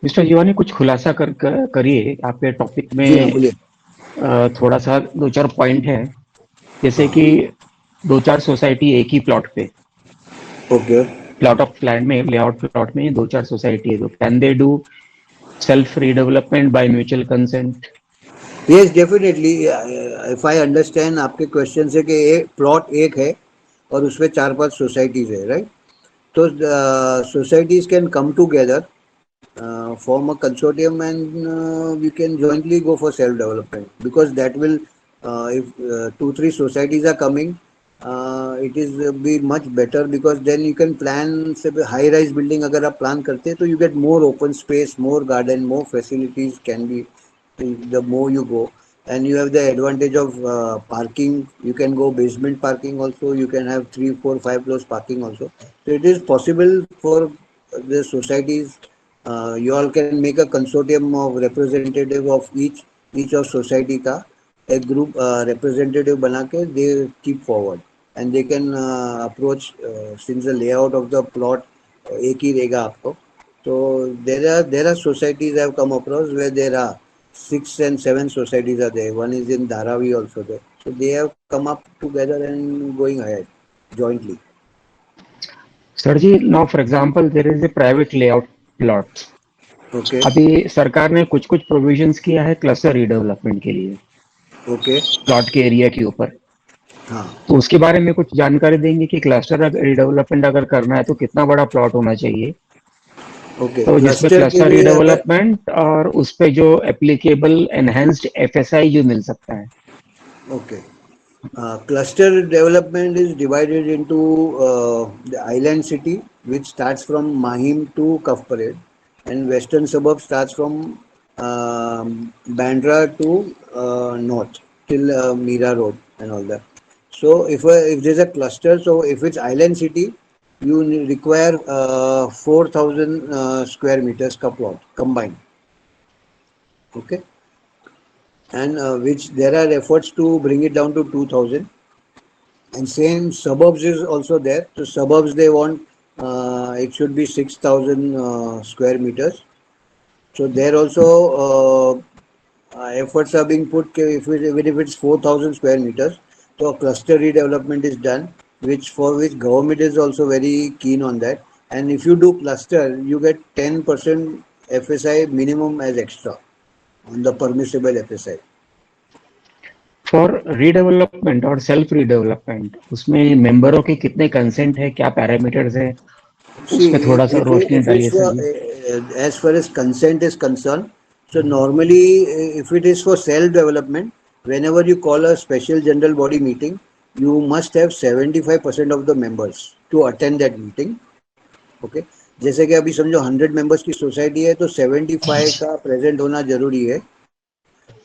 Mister Jiwani कुछ खुलासा करिए आपके टॉपिक जी हाँ, में। बोलिए। थोड़ा सा दो चार पॉइंट है, जैसे हाँ। कि दो चार सोसाइटी एक ही प्लॉट पे, ओके। प्लॉट ऑफ लैंड में, लेआउट प्लॉट में दो चार सोसाइटी है, तो can they do self redevelopment by mutual consent? Yes, definitely. If I understand, आपके क्वेश्चन से कि एक प्लॉट एक है और उसमें 4-5 सोसाइटीज है, राइट? तो societies can come together, form a consortium, and we can jointly go for self development, because that will, if 2-3 societies are coming, it is be much better, because then you can plan say high rise building अगर आप plan करते हैं तो you get more open space, more garden, more facilities can be, the more you go. And you have the advantage of parking. You can go basement parking also, you can have 3, 4, 5 floors parking also. So it is possible for the societies. You all can make a consortium of representative of each of society का एक group representative बना के they keep forward, and they can approach, since the layout of the plot एक ही रहेगा आपको. So there are societies I have come across where there are 6 and 7 societies are there. One is in Dharavi also there. So they have come up together and going ahead jointly. Sir ji, now for example there is a private layout plot. Okay. अभी सरकार ने कुछ कुछ provisions किया है cluster redevelopment के लिए Okay. Plot के एरिया के ऊपर, हाँ. तो उसके बारे में कुछ जानकारी देंगे कि क्लस्टर रिडेवलपमेंट अगर करना है तो कितना बड़ा प्लॉट होना चाहिए, ओके, तो जिसमें क्लस्टर के क्लस्टर लिए अगर. रिडेवलपमेंट और उस पे जो एप्लीकेबल एनहेंस्ड एफएसआई जो मिल सकता है। Okay. Cluster development is divided into the island city, which starts from Mahim to Kaf Parade, and western suburb starts from Bandra to north till Mira Road and all that. So if there's a cluster, so if it's island city, you require 4,000 square meters ka plot combined. Okay, and which there are efforts to bring it down to 2,000. And same suburbs is also there. So suburbs they want, it should be 6,000 square meters. So there also efforts are being put. Even if it's 4,000 square meters, so cluster redevelopment is done, which for which government is also very keen on that. And if you do cluster, you get 10% FSI minimum as extra on the permissible FSI. For redevelopment और self redevelopment उसमें मेंबरों के कितने consent है, क्या parameters है, उस See, पर थोड़ा सा रोशनी if डालिए it's sir for, ji. as far as consent is concerned, so normally if it is for self-development, whenever you call a special general body meeting, you must have 75% of the members to attend that meeting. Okay, जैसे कि अभी समझो 100 members की society है तो 75 का present होना जरूरी है,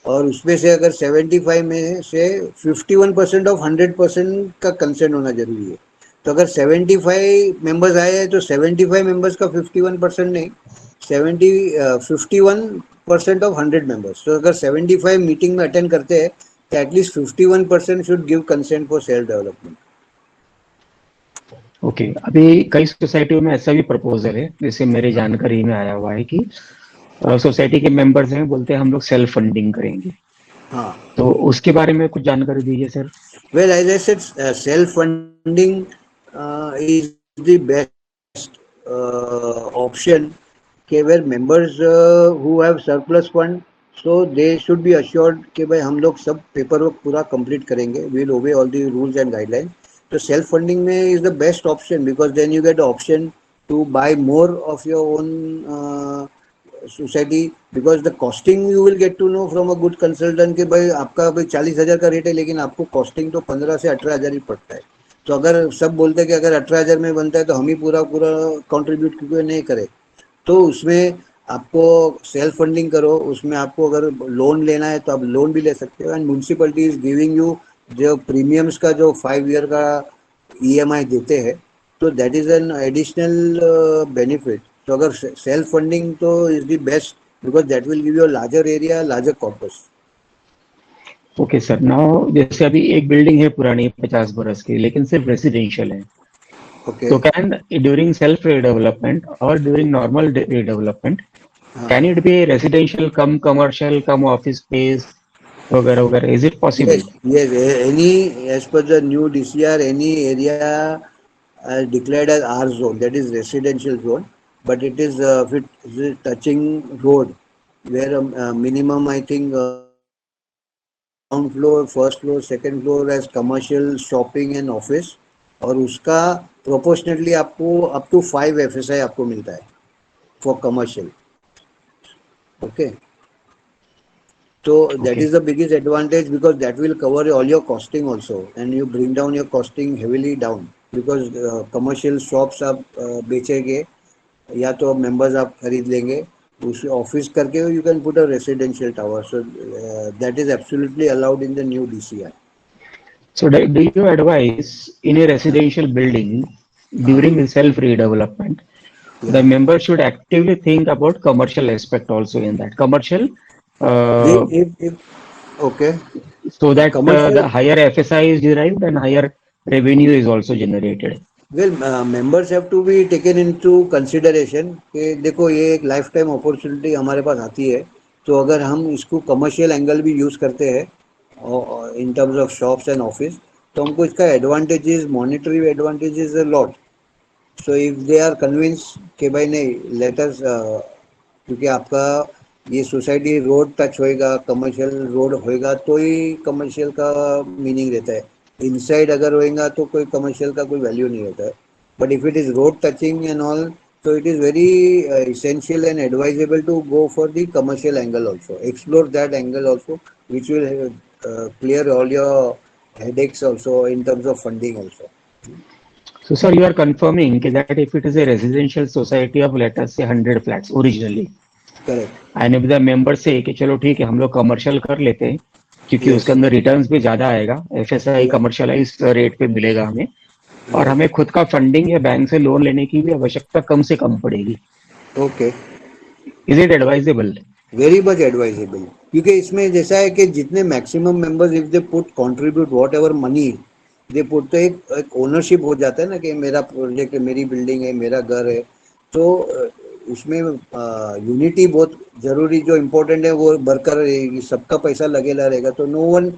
और उसमें से अगर 75 में से 51% ऑफ 100% का कंसेंट होना जरूरी है. तो अगर 75 मेंबर्स आए हैं तो 75 मेंबर्स का 51% नहीं, 51% ऑफ 100 मेंबर्स. तो अगर 75 मीटिंग में अटेंड करते हैं तो at least 51% should give consent for self development. Okay, अभी कई सोसाइटियों में ऐसा भी प्रपोजल है, जैसे मेरी जानकारी में आया हुआ है कि सोसाइटी के मेंबर्स हैं, बोलते हैं हम लोग सेल्फ फंडिंग करेंगे, हाँ. तो उसके बारे में कुछ जानकारी दीजिए sir. Well, as I said, self-funding is the best option. Okay, where members who have surplus fund, so they should be assured कि भाई हम लोग सब पेपर वर्क पूरा कंप्लीट करेंगे. We'll obey all the rules and guidelines. So self-funding में is the best option, because then you get the option to buy more of your own society, because the costing you will get to know from a good consultant कि भाई आपका भाई 40,000 का rate है, लेकिन आपको costing तो 15 से 18,000 ही पड़ता है. तो अगर सब बोलते हैं कि अगर 18,000 में बनता है तो हम ही पूरा पूरा कंट्रीब्यूट क्यों नहीं करें, तो उसमें आपको सेल्फ फंडिंग करो. उसमें आपको अगर लोन लेना है तो आप लोन भी ले सकते हो, and municipality is giving you जो प्रीमियम्स का जो 5 ईयर का ईएमआई देते हैं, तो that is an additional benefit. तो अगर सेल्फ फंडिंग तो is the best, because that will give you a larger area, larger corpus. Okay sir, now जैसे अभी एक बिल्डिंग है पुरानी 50 बरस की, लेकिन सिर्फ रेसिडेंशियल है, ओके. तो कैन ड्यूरिंग सेल्फ रीडेवलपमेंट और ड्यूरिंग नॉर्मल रीडेवलपमेंट हाँ. Can it be residential, come commercial, come office space, वगैरह वगैरह? Is it possible? Yes, yes. Any, as per the new DCR, any area declared as R zone, that is residential zone, but it is if it is touching road, where minimum I think ground floor, first floor, second floor as commercial, shopping and office, और उसका proportionately आपको up to 5 FSI आपको मिलता है for commercial. Okay. So that Okay. is the biggest advantage because that will cover all your costing also, and you bring down your costing heavily down because commercial shops आप बेचेंगे या तो members आप खरीद लेंगे उस ऑफिस करके you can put a residential tower. So that is absolutely allowed in the new DCI. So do you advise in a residential building हाँ. during the self redevelopment, the Yeah. member should actively think about commercial aspect also in that commercial, uh, If okay, so that the commercial. higher FSI is derived and higher revenue is also generated. Well members have to be taken into consideration कि देखो ये एक life time opportunity हमारे पास आती है, तो अगर हम इसको कमर्शियल एंगल भी यूज़ करते हैं in terms of shops and office, तो हमको इसका advantages, monetary advantages a lot. So if they are convince कि भाई नहीं लेट अस, क्योंकि आपका ये सोसाइटी रोड टच होएगा, कमर्शियल रोड होएगा तो ही कमर्शियल का मीनिंग रहता है. इनसाइड अगर होएगा तो कोई कमर्शियल का कोई वैल्यू नहीं रहता है. But if it is road touching and all, so it is very essential and advisable to go for the commercial angle also. Explore that angle also, which will clear all your headaches also in terms of funding also. So, sir, you are confirming that if it is a residential society of, let us say, 100 flats originally, Correct. and if the members say कि चलो ठीक है हम लोग commercial कर लेते हैं क्योंकि उसके Yes. अंदर रिटर्न्स भी ज्यादा आएगा, एफएसआई Yeah. कमर्शियलाइज रेट पे मिलेगा हमें, और Right. हमें खुद का फंडिंग या बैंक से लोन लेने की भी आवश्यकता कम से कम पड़ेगी. Okay. Is it advisable? Very much advisable, क्योंकि इसमें जैसा है कि जितने maximum members if they put contribute what ever money they put, तो एक ओनरशिप हो जाता है ना कि मेरा प्रोजेक्ट है, मेरी बिल्डिंग है, मेरा घर है. तो उसमें यूनिटी बहुत जरूरी, जो इम्पोर्टेंट है वो बरकरार रहेगी, सबका पैसा लगेला रहेगा, तो नो वन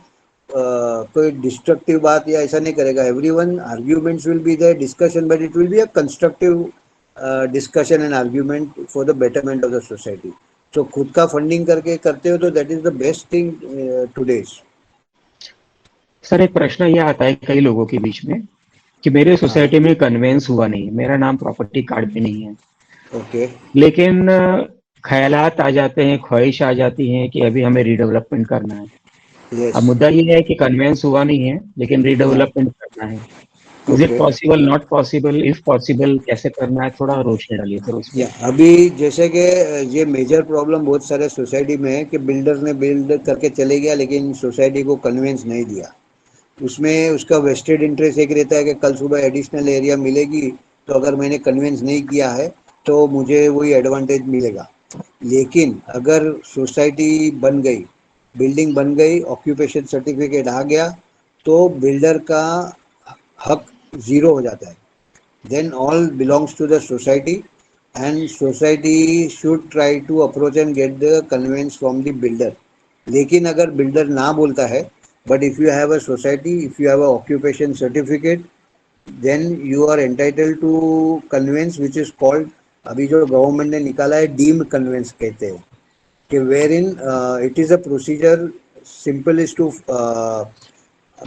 कोई डिस्ट्रक्टिव बात या ऐसा नहीं करेगा. Every one arguments will be there, discussion, but it will be a constructive discussion and argument for the betterment of the society. तो खुद का फंडिंग करके करते हो तो that is the best thing today's. Sir एक प्रश्न ये आता है कई लोगों के बीच में कि मेरे हाँ. सोसाइटी में कन्वेंस हुआ नहीं, मेरा नाम प्रॉपर्टी कार्ड पे नहीं है, ओके. लेकिन ख्यालात आ जाते हैं, ख्वाहिश आ जाती है कि अभी हमें रीडेवलपमेंट करना है. अब यस. मुद्दा ये है कि कन्वेंस हुआ नहीं है लेकिन हाँ. रीडेवलपमेंट करना है. Is it okay. Possible, not possible, if possible कैसे करना है, थोड़ा रोशनी डालिए सर उस या पर. अभी जैसे कि ये मेजर प्रॉब्लम बहुत सारे सोसाइटी में है कि बिल्डर ने बिल्ड करके चले गया लेकिन सोसाइटी को कन्वेंस नहीं दिया. उसमें उसका वेस्टेड इंटरेस्ट एक रहता है कि कल सुबह एडिशनल एरिया मिलेगी, तो अगर मैंने कन्वेंस नहीं किया है तो मुझे वही एडवांटेज मिलेगा. लेकिन अगर सोसाइटी बन गई, बिल्डिंग बन गई, ऑक्यूपेशन सर्टिफिकेट आ गया, तो बिल्डर का हक ज़ीरो हो जाता है. Then all belongs to the society, and society should try to approach and get the conveyance from the builder. लेकिन अगर बिल्डर ना बोलता है, but if you have a society, if you have a occupation certificate, then you are entitle to conveyance which is called, अभी जो government ने निकाला है डीम्ड कन्वेंस कहते हैं, कि wherein it is a procedure. Simple is to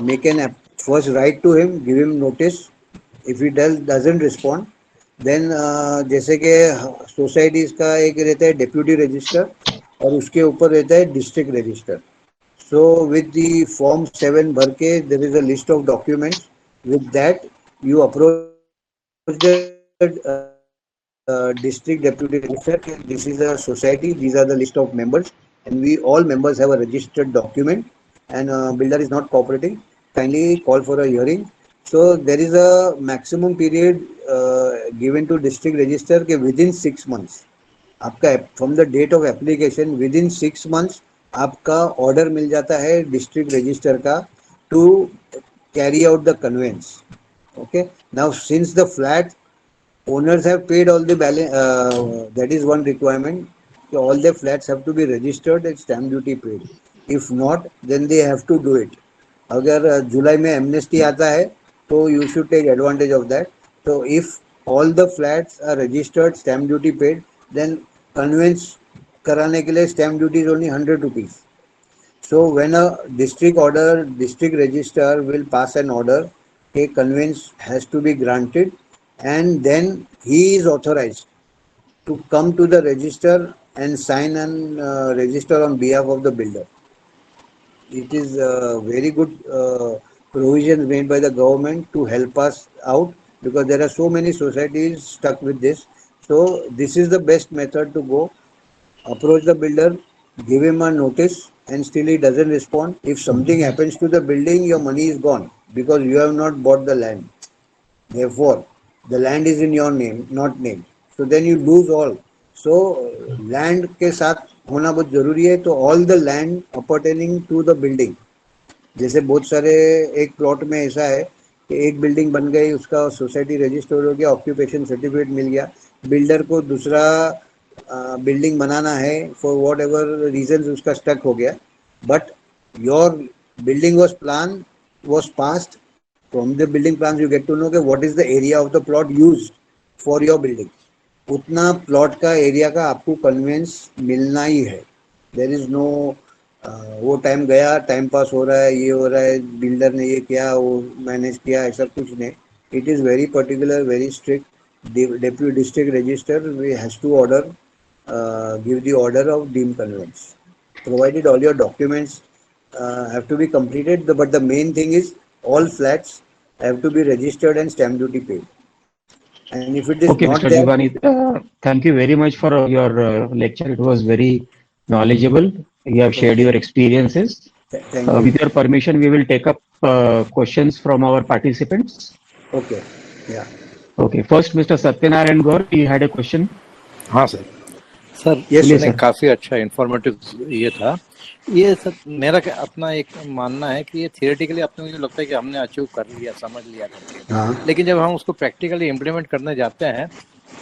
make an first write to him, give him notice. If he doesn't respond, then जैसे कि सोसाइटीज का एक रहता है डेप्यूटी रजिस्टर और उसके ऊपर रहता है district register. So with the form 7 भर के there is a list of documents. With that you approach the district deputy register. This is a society, these are the list of members, and we all members have a registered document, and builder is not cooperating, kindly call for a hearing. So there is a maximum period given to district register के within 6 months आपका from the date of application, within 6 months आपका order मिल जाता है district register का to carry out the conveyance. Okay. Now since the flat owners have paid all the balance, that is one requirement. कि all the flats have to be registered and stamp duty paid. If not, then they have to do it. अगर जुलाई में amnesty आता है तो you should take advantage of that. So if all the flats are registered, stamp duty paid, then conveyance कराने के लिए stamp duty is only 100 rupees. So when a district register will pass an order, a conveyance has to be granted, and then he is authorized to come to the register and sign and register on behalf of the builder. It is a very good provision made by the government to help us out, because there are so many societies stuck with this. So this is the best method to go. Approach the builder, give him a notice, and still he doesn't respond. If something happens to the building, your money is gone because you have not bought the land. Therefore, the land is in your name, not named. So then you lose all. So land के साथ होना बहुत जरूरी है. तो all the land appertaining to the building, जैसे बहुत सारे एक प्लॉट में ऐसा है कि एक बिल्डिंग बन गई, उसका सोसाइटी रजिस्टर हो गया, ऑक्यूपेशन सर्टिफिकेट मिल गया, बिल्डर को दूसरा बिल्डिंग बनाना है, फॉर वॉट एवर रीजन उसका स्टक हो गया, but your building was passed. From the building plan you get to know कि what is the area of the plot used for your building. उतना plot का area का आपको conveyance मिलना ही है. देयर इज नो वो टाइम गया, टाइम पास हो रहा है, ये हो रहा है, बिल्डर ने ये किया, वो मैनेज किया, ऐसा कुछ नहीं. It is very particular, very strict. Deputy District Register has to order, give the order of deemed conveyance. Provided all your documents have to be completed, but the main thing is all flats have to be registered and stamp duty paid. And if it is Okay, not Mr. there, Jiwani, thank you very much for your lecture. It was very knowledgeable. You have shared okay, your experiences. thank you. With your permission, we will take up questions from our participants. Okay, yeah. Okay, first, Mr. Satyanarayan Gaur, you had a question. हाँ sir. Sir Yes, बोलिए sir. इसमें sir. काफ़ी अच्छा informative ये था. ये sir मेरा अपना एक मानना है कि ये थियोरेटिकली अपने मुझे लगता है कि हमने अचीव कर लिया, समझ लिया करके, हाँ, लेकिन जब हम उसको प्रैक्टिकली इम्प्लीमेंट करने जाते हैं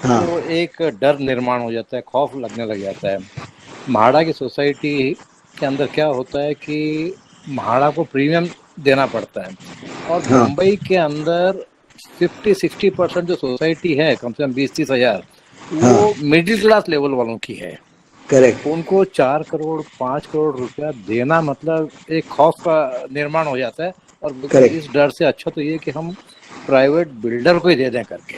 हाँ, तो एक डर निर्माण हो जाता है, खौफ लगने लग जाता है. म्हाड़ा की सोसाइटी के अंदर क्या होता है कि म्हाड़ा को प्रीमियम देना पड़ता है, और हाँ, मुंबई के अंदर 50-60% जो सोसाइटी है, कम से कम 20-30 हज़ार, हाँ, वो मिडिल क्लास लेवल वालों की है. करेक्ट, उनको 4 करोड़ 5 करोड़ रुपया देना मतलब एक खौफ का निर्माण हो जाता है, और बोलते हैं करेक्ट, इस डर से अच्छा तो ये कि हम प्राइवेट बिल्डर को ही दे दें करके.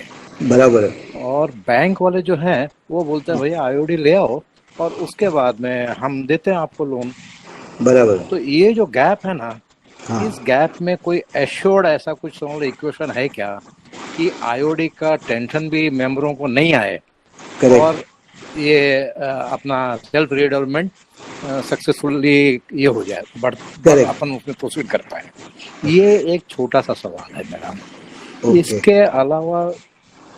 बराबर है, और बैंक वाले जो हैं वो बोलते हैं भैया आईओडी ले आओ और उसके बाद में हम देते हैं आपको लोन. बराबर है. तो ये जो गैप है ना, हाँ, इस गैप में कोई एश्योर्ड ऐसा कुछ समझ लो इक्वेशन है क्या कि आईओडी का टेंशन भी मेंबरों को नहीं आए करेक्ट, और ये अपना सेल्फ रीडेवलपमेंट सक्सेसफुली ये हो जाए, करेक्ट, अपन उसमें प्रोसीड कर पाए. ये एक छोटा सा सवाल है मेरा. ओके, इसके अलावा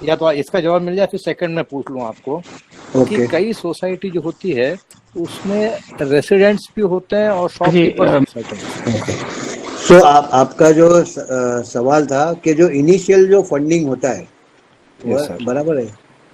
या तो इसका जवाब मिल जाए फिर सेकंड में पूछ लूँ आपको कि ओके. कई सोसाइटी जो होती है उसमें रेसिडेंट्स भी होते हैं और जी, शॉपकीपर्स. ओके. सो आपका जो सवाल था कि जो इनिशियल जो फंडिंग होता है, यस सर. बराबर है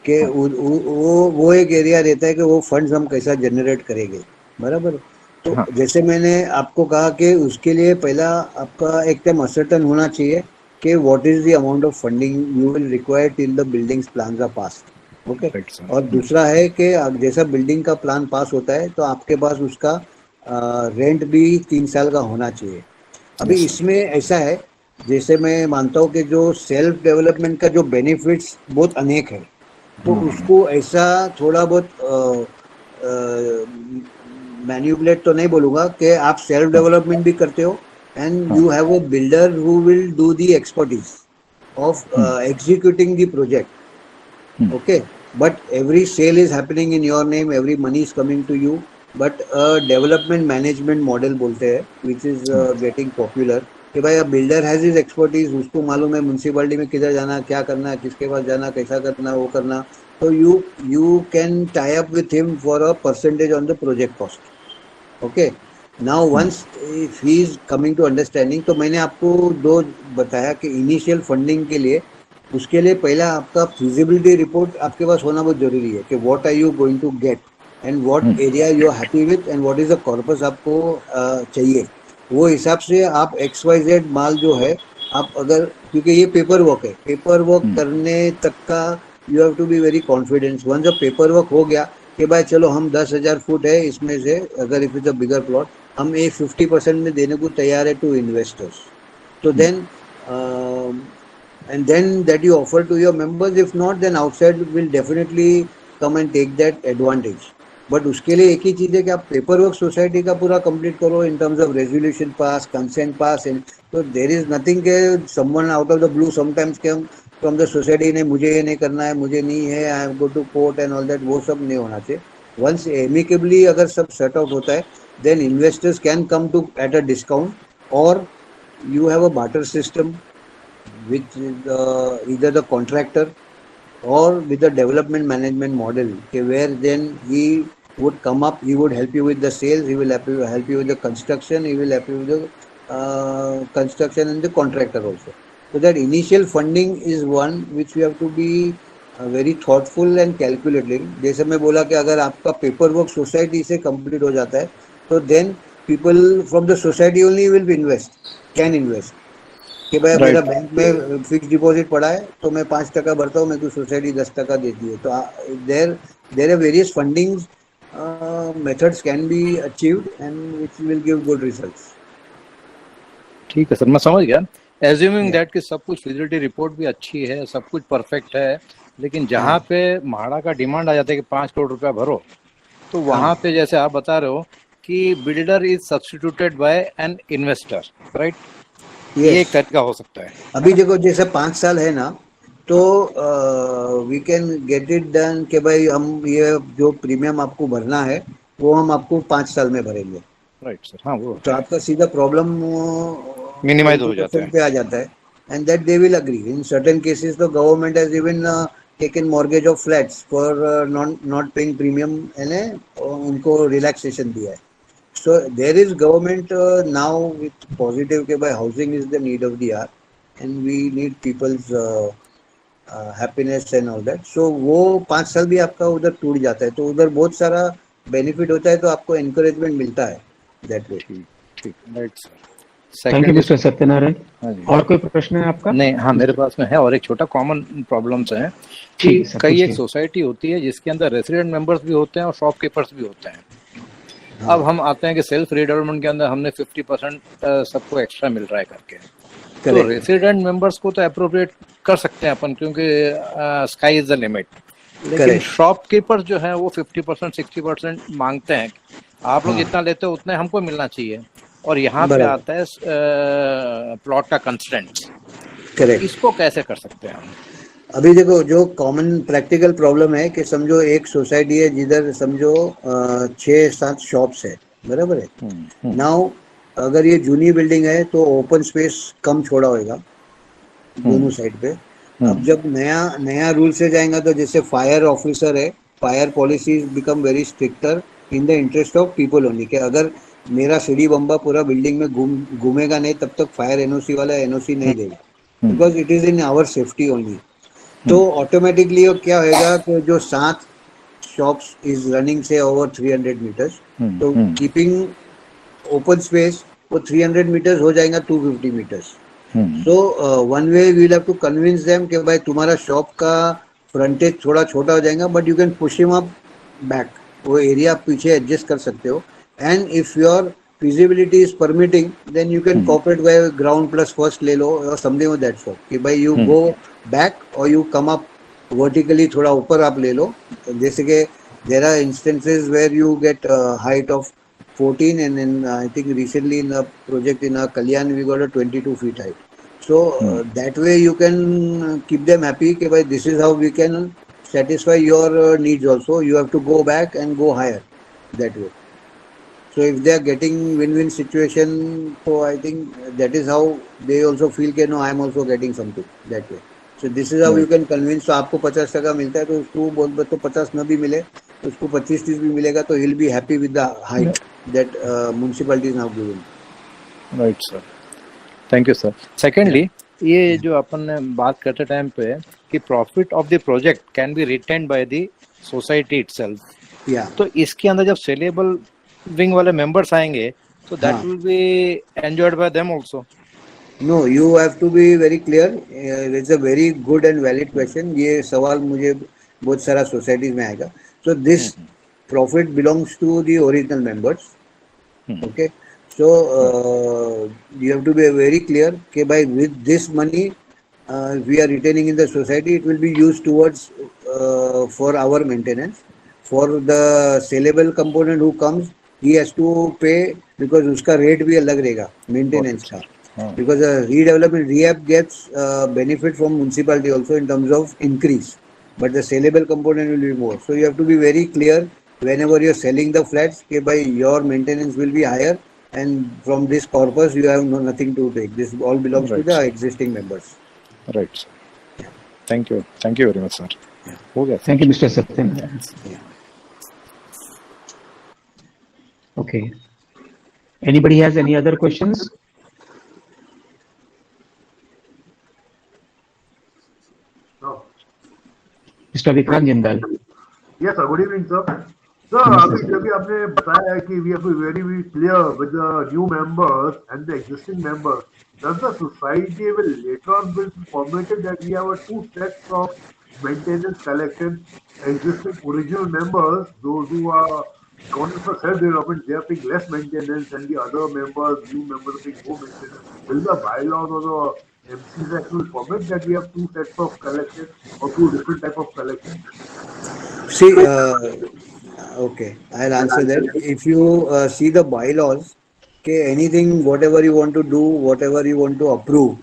कि हाँ. वो एक एरिया रहता है कि वो फंड्स हम कैसा जनरेट करेंगे, बराबर है. तो हाँ. जैसे मैंने आपको कहा कि उसके लिए पहला आपका एक टाइम असर्टन होना चाहिए कि what is the amount of funding you will require till the buildings plans are pass. Okay. Right sir. और दूसरा है कि जैसा बिल्डिंग का प्लान पास होता है तो आपके पास उसका रेंट भी 3 साल का होना चाहिए. अभी यस सर. इसमें ऐसा है, जैसे मैं मानता हूँ कि जो सेल्फ डेवलपमेंट का जो बेनिफिट्स बहुत अनेक है, तो उसको ऐसा थोड़ा बहुत मैन्युपुलेट तो नहीं बोलूँगा कि आप सेल्फ डेवलपमेंट भी करते हो and you have a builder who will do the expertise of executing the project. Okay, but every sale is happening in your name, every money is coming to you, but a development management model बोलते हैं, which is getting popular, कि भाई builder has his expertise, उसको मालूम है municipality में किधर जाना, क्या करना, किसके पास जाना, कैसा करना, वो करना. तो you can tie up with him for a percentage on the project cost. Okay. Now once if he is coming to understanding, तो मैंने आपको दो बताया कि इनिशियल फंडिंग के लिए, उसके लिए पहला आपका फिजिबिलिटी रिपोर्ट आपके पास होना बहुत जरूरी है कि what are you going to get. And what area you are happy with and what is the corpus आपको चाहिए, वो हिसाब से आप XYZ माल जो है आप अगर, क्योंकि ये पेपर वर्क है, पेपर वर्क करने तक का you have to be very confidence. One जब पेपर वर्क हो गया कि भाई चलो हम 10,000 फुट है, इसमें से अगर if is a bigger plot हम एक 50% में देने को तैयार है टू इन्वेस्टर्स, तो then and then that you offer to your members. If not, then outside will definitely come and take that advantage. But उसके लिए एक ही चीज़ है कि आप पेपर वर्क सोसाइटी का पूरा कंप्लीट करो in terms of resolution pass, consent pass, and तो देर इज नथिंग के someone out of the blue sometimes के फ्रॉम द सोसाइटी ने मुझे ये नहीं करना है, मुझे नहीं है, I go to court and all that, वो सब नहीं होना चाहिए। वंस एमिकेबली अगर सब सेट आउट होता है then investors can come to at a discount, और you have a barter system which is either the contractor or with the development management model, okay, where then he would come up, he would help you with the sales, he will help you with the construction, he will help you with the construction and the contractor also. So that initial funding is one which we have to be very thoughtful and calculating. जैसे मैं बोला कि अगर आपका paperwork society से complete हो जाता है तो then people from the society only will invest, can invest कि भाई मेरा बैंक में फिक्स डिपॉजिट पड़ा है तो मैं 5% भरता हूँ, मेरे को सोसाइटी 10% देती है। तो there there are various funding methods can be achieved and which will give good results. ठीक है सर, मैं समझ गया। एज्यूमिंग दैट कि सब कुछ फिजिबिलिटी रिपोर्ट भी अच्छी है, सब कुछ परफेक्ट है, लेकिन जहाँ पे म्हाड़ा का डिमांड आ जाता है कि 5 करोड़ रुपया भरो, तो वहाँ पे जैसे आप बता रहे हो कि builder is substituted by an investor, right? ये एक तरीका हो सकता है। अभी देखो जैसे 5 साल है ना, तो we can get it done कि भाई हम ये जो प्रीमियम आपको भरना है वो हम आपको 5 साल में भरेंगे, राइट सर, हाँ वो तो आपका सीधा प्रॉब्लम मिनिमाइज हो जाता 20% पे आ जाता है, and that they will agree. In certain cases तो government has even taken mortgage of flats for not paying premium, यानी उनको रिलैक्सेशन दिया है। So there is government now with positive के भाई housing is the need of the hour and we need people's happiness and all that. So वो 5 साल भी आपका उधर टूट जाता है तो उधर बहुत सारा बेनिफिट होता है, तो आपको एनकरेजमेंट मिलता है दैट वे। ठीक ठीक, right sir. Thank you mister Satyanarayan. और कोई प्रश्न है आपका? नहीं, हाँ मेरे पास में है, और एक छोटा कॉमन प्रॉब्लम्स है कि कई एक सोसाइटी होती है जिसके अंदर रेसिडेंट मेंबर्स भी होते हैं और शॉपकीपर्स भी होते हैं। अब हम आते हैं कि सेल्फ रीडेवलपमेंट के अंदर हमने 50% सबको एक्स्ट्रा मिल रहा है करके, तो रेसिडेंट मेंबर्स को तो अप्रोप्रिएट कर सकते हैं अपन, क्योंकि स्काई इज द लिमिट, लेकिन शॉपकीपर्स जो है वो 50% 60% मांगते हैं। आप लोग जितना लेते हो उतना हमको मिलना चाहिए, और यहाँ पे आता है प्लॉट का कंस्ट्रेंट। इसको कैसे कर सकते हैं हम? अभी देखो जो कॉमन प्रैक्टिकल प्रॉब्लम है कि समझो एक सोसाइटी है जिधर समझो 6-7 शॉप्स है, बराबर है। नाउ अगर ये जूनी बिल्डिंग है तो ओपन स्पेस कम छोड़ा होगा दोनों साइड पे। अब जब नया रूल से जाएगा तो जैसे फायर ऑफिसर है, fire policies become very stricter in the interest of people only, कि अगर मेरा सीढ़ी बम्बा पूरा बिल्डिंग में घूमेगा नहीं तब तक फायर एनओसी वाला एनओसी नहीं देगा, because it is in our safety only. तो ऑटोमेटिकली क्या होगा कि जो 7 शॉप्स इज रनिंग से ओवर 300 मीटर्स, तो कीपिंग ओपन स्पेस वो 300 मीटर्स हो जाएगा 250 metres. So one way we will have to convince them कि भाई तुम्हारा शॉप का फ्रंटेज थोड़ा छोटा हो जाएगा but you can push him up back, वो एरिया आप पीछे एडजस्ट कर सकते हो, and if your feasibility is permitting then you can cooperate by ground plus first ले लो or something of that sort, कि भाई you go back or you come up vertically थोड़ा ऊपर आप ले लो। जैसे कि there are instances where you get a height of 14 and then I think recently in a project in Kalyan we got a 22 feet height, so that way you can keep them happy कि भाई this is how we can satisfy your needs also, you have to go back and go higher that way. So if they are getting win-win situation, so I think that is how they also feel कि no, I am also getting something that way. So this is how you can convince. तो आपको 50% मिलता है तो उसको बोल तो 50 न भी मिले तो उसको 25-30 भी मिलेगा, तो he'll be happy with the height that municipality is now giving. Right sir, thank you sir. Secondly, ये जो अपन ने बात करते टाइम पे कि profit of the project can be retained by the society itself, Yeah. तो इसके अंदर जब सेलेबल विंग वाले मेंबर्स आएंगे तो that will B enjoyed bye them also. No, you have to be very clear. It's a very good and valid question. ये सवाल मुझे बहुत सारा सोसाइटीज में आएगा. So this profit belongs to the original members. Okay. So you have to be very clear. Okay, by with this money we are retaining in the society, it will be used towards for our maintenance. For the sellable component who comes, he has to pay because उसका rate भी अलग रहेगा maintenance का. Because redevelopment rehab gets benefit from municipality also in terms of increase, but the sellable component will be more. So you have to be very clear whenever you are selling the flats, okay, by your maintenance will be higher, and from this corpus you have nothing to take. This all belongs to the existing members. Right, sir. Thank you very much, sir. हो गया. Thank you, Mr. Satyam. Okay. Anybody has any other questions? No. Mr. Vikrant Jindal. Yes, sir. Good evening, sir. Sir, अभी जब भी आपने बताया है कि we have to be very, very clear with the new members and the existing members. Does the society will later on be permitted that we have two sets of maintenance collection? Existing original members, those who are going for self-development, they are paying less maintenance, and the other members, new members, are paying more maintenance. Will the bylaws or the MCs Act will permit that we have two sets of collection or two different type of collection? See, okay, I'll answer that. If you see the bylaws, okay, anything, whatever you want to do, whatever you want to approve,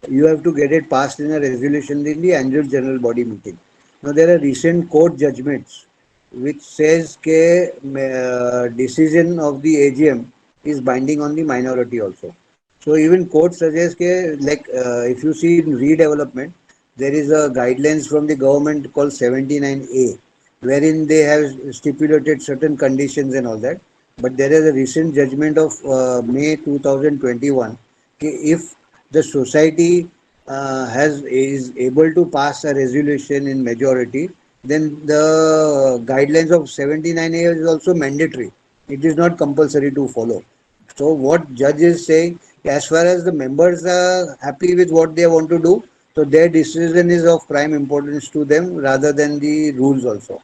you have to get it passed in a resolution in the annual general body meeting. Now, there are recent court judgments which says that decision of the AGM is binding on the minority also. So even court suggests that, like if you see in redevelopment, there is a guidelines from the government called 79A, wherein they have stipulated certain conditions and all that. But there is a recent judgment of May 2021. If the society is able to pass a resolution in majority, then the guidelines of 79A is also mandatory. It is not compulsory to follow. So what judge is saying, as far as the members are happy with what they want to do, so their decision is of prime importance to them rather than the rules also.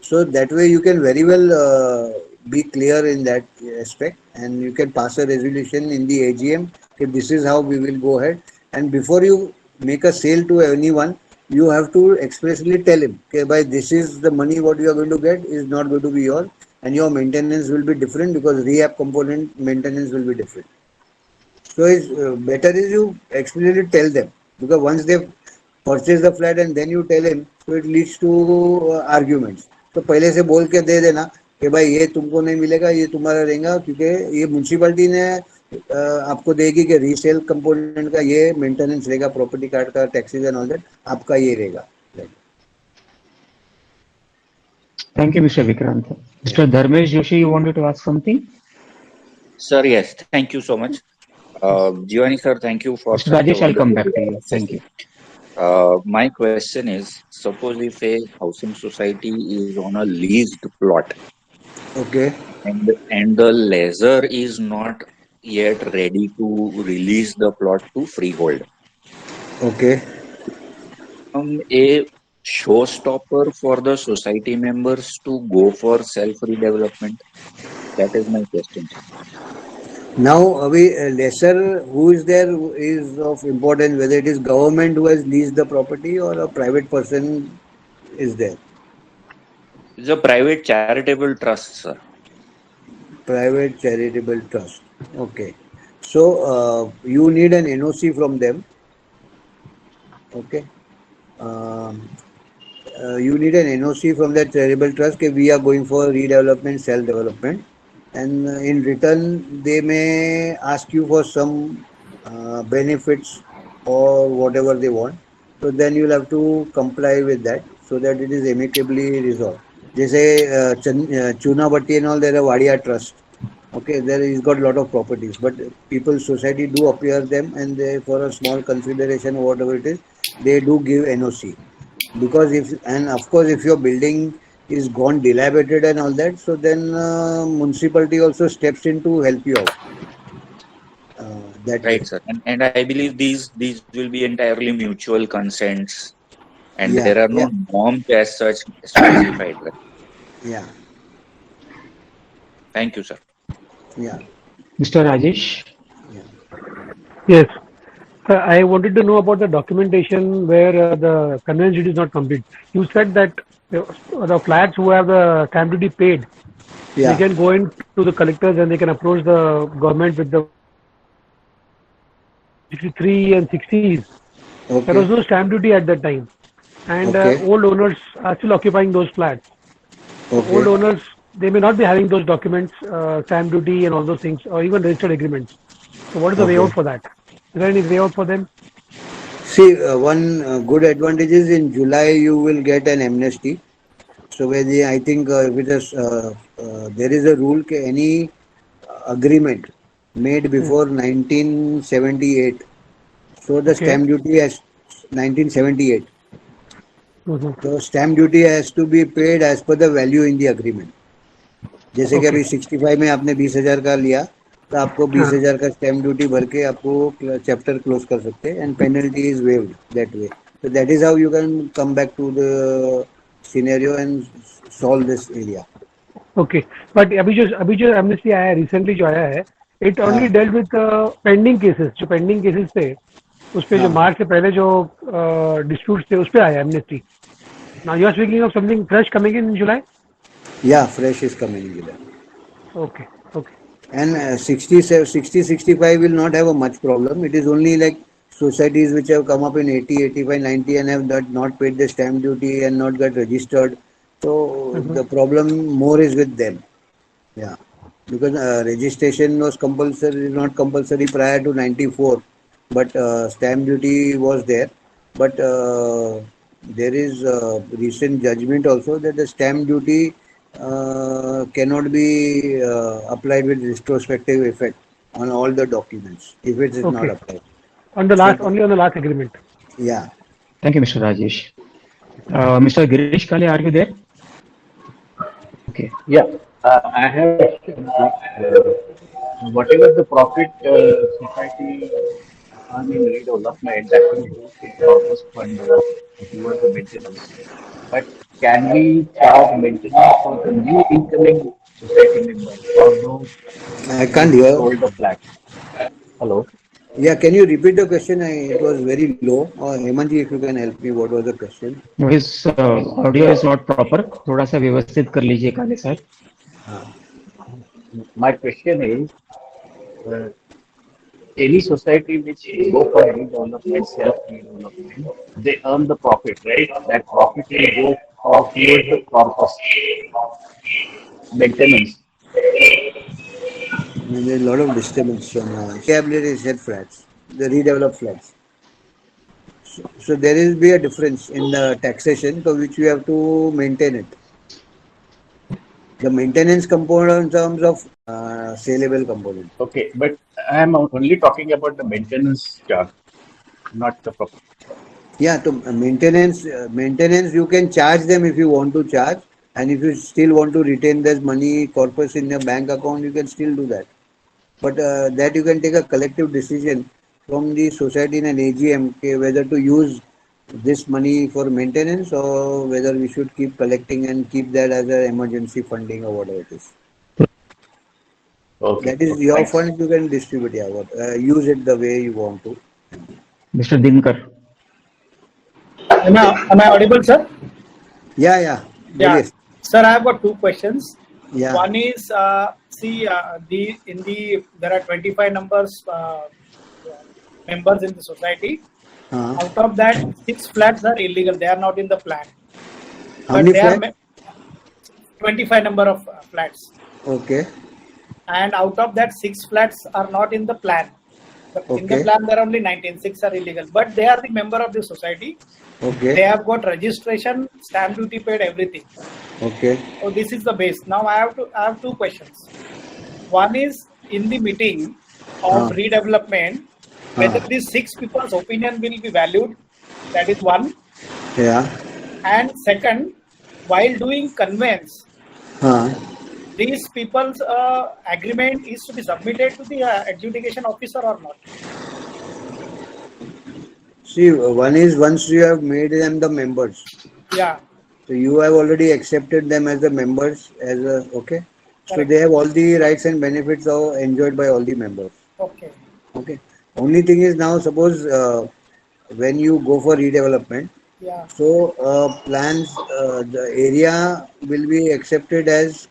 So that way you can very well be clear in that aspect, and you can pass a resolution in the AGM that this is how we will go ahead. And before you make a sale to anyone, you have to expressly tell him, okay, by this is the money what you are going to get is not going to be yours, and your maintenance will be different because rehab component maintenance will be different. So it's better is you explicitly tell them, because once they purchase the flat and then you tell him, so it leads to arguments. तो पहले से बोल के दे देना कि भाई ये तुमको नहीं मिलेगा, ये तुम्हारा रहेगा, क्योंकि ये म्यूनसिपैलिटी ने आपको देगी कि रीसेल कंपोनेंट का ये मेंटेनेंस रहेगा, प्रॉपर्टी कार्ड का, टैक्सेस एंड ऑल दैट आपका ये रहेगा. Thank you, Mr. Vikrant. Mr. Dharmesh Joshi, you wanted to ask something? Sir, yes. Thank you so much. Jiwani sir, thank you for... Mr. Rajesh, I'll come back to you. Thank you. My question is, suppose if a housing society is on a leased plot, okay, and the lessor is not yet ready to release the plot to freehold, okay, a showstopper for the society members to go for self-redevelopment? That is my question. Now, lesser who is there is of importance, whether it is government who has leased the property or a private person is there. It's a private charitable trust, sir. Private charitable trust. Okay. So, you need an NOC from them. Okay. You need an NOC from that charitable trust that we are going for redevelopment, self-development. And in return, they may ask you for some benefits or whatever they want. So then you'll have to comply with that so that it is amicably resolved. जैसे Chunabhatti and all, there are Wadia Trust. Okay, there is got a lot of properties, but people, society do appear them, and they, for a small consideration or whatever it is, they do give NOC. Because if, and of course, if you're building is gone dilapidated and all that, so then municipality also steps in to help you out that way. Right, sir. And I believe these will be entirely mutual consents, and Yeah, there are yeah, no norms as such specified. Right? yeah, Thank you, sir. yeah, Mr. Rajesh? yeah. Yes. I wanted to know about the documentation where the conveyance duty is not complete. You said that the flats who have the stamp duty paid, they Yeah. can go in to the collectors and they can approach the government with the 63 and 60s. There Okay, was no stamp duty at that time. And okay, old owners are still occupying those flats. So old okay. owners, they may not be having those documents, stamp duty and all those things, or even registered agreements. So what is the way Okay. out for that? Is there any way out for them? See, one good advantage is in July you will get an amnesty. So where I think if it is, there is a rule that any agreement made Hmm. before 1978. So the Okay. stamp duty has 1978. Mhm. So stamp duty has to be paid as per the value in the agreement. जैसे कि Okay. अभी 65 में आपने 20,000 का लिया तो आपको हाँ. 20,000 का स्टैम्प ड्यूटी भर के आपको चैप्टर क्लोज कर सकते हैं and penalty is waived that way so that is how you can come back to the scenario and solve this area. Okay but अभी जो एमनेस्टी आया है रिसेंटली जो आया है इट ओनली हाँ डेल्ट विद पेंडिंग केसेस जो pending cases थे उस पे जो हाँ मार्च से पहले जो डिस्प्यूट्स थे उस पे आया amnesty now you are speaking of something fresh coming in July yeah fresh is coming in there. Okay okay And 65 will not have a much problem. It is only like societies which have come up in 80, 85, 90 and have not paid the stamp duty and not got registered. So the problem more is with them. Yeah, because registration was compulsory, not compulsory prior to 94, but stamp duty was there. But there is recent judgment also that the stamp duty cannot be applied with retrospective effect on all the documents if it is not okay applied. On the So last only on the last agreement yeah, Thank you, Mr. Rajesh. Mr. Girish Kale, are you there? Okay. Yeah, I have a question. Whatever the profit society earn in redevelopment, that will go to purpose fund towards the maintenance. But can we charge maintenance for the new incoming society members or those I who can't hear. sold the flat? Hello. Yeah, can you repeat the question? It was very low. Or Hemanji, if you can help me, what was the question? His audio is not proper. थोड़ा सा व्यवस्थित कर लीजिए काले साहब. My question is, uh, any society which go for redevelopment, self-redevelopment, they earn the profit, right? That profit will go towards the corpus maintenance. There is a lot of disturbance from rehabilitated flats, the redeveloped flats. So there will be a difference in the taxation for which we have to maintain it. The maintenance component in terms of saleable component. Okay, but I am only talking about the maintenance charge, not the profit. Yeah, to maintenance you can charge them if you want to charge, and if you still want to retain this money corpus in your bank account, you can still do that. But that you can take a collective decision from the society in an AGM okay, whether to use this money for maintenance or whether we should keep collecting and keep that as an emergency funding or whatever it is. Okay, That is okay, your thanks. fund, you can distribute, yeah, use it the way you want to. Mr. Dinkar. Am I audible, sir? Yeah, yeah, Yeah, boliye. sir. I have got two questions. Yeah, One is, there are 25 members in the society. Out of that, 6 flats are illegal. They are not in the plan. how But many they are flats? 25 number of flats. Okay, And out of that, 6 flats are not in the plan. In the okay, plan, there are only 19. 6 are illegal. But they are the member of the society. They okay, have got registration, stamp duty paid, everything. okay, So this is the base. Now I have two questions. One is in the meeting of redevelopment, whether these 6 people's opinion will be valued. That is one. yeah, And second, while doing conveyance, हाँ. these people's agreement is to be submitted to the adjudication officer or not? See, one is once you have made them the members. Yeah. So you have already accepted them as the members as a okay. So Correct. they have all the rights and benefits are enjoyed by all the members. Okay. Okay. Only thing is now suppose when you go for redevelopment, Yeah. so plans the area will be accepted as